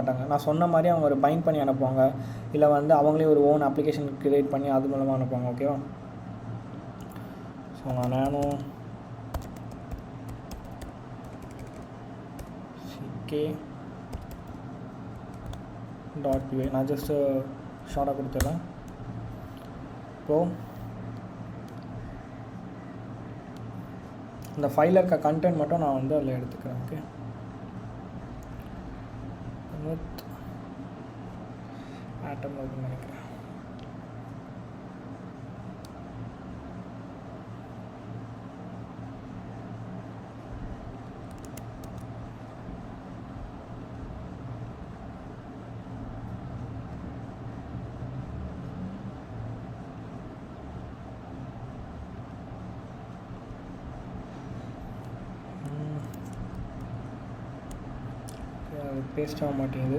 மாட்டாங்க. நான் சொன்ன மாதிரி அவங்க ஒரு பைண்ட் பண்ணி அனுப்புவாங்க, இல்லை வந்து அவங்களே ஒரு ஓன் அப்ளிகேஷன் க்ரியேட் பண்ணி அது மூலமாக அனுப்புவாங்க. ஓகேவா? ஸோ நான் நானும் ck.py நான் ஜஸ்ட்டு ஷார்ட்டாக கொடுத்துட்றேன். இப்போது இந்த ஃபைலில் இருக்க கண்டென்ட் மட்டும் நான் வந்து அதில் எடுத்துக்கிறேன். ஓகே, ஆட்டம் அப்படின்னு நினைக்கிறேன். பேஸ்ட் ஆக மாட்டேங்குது.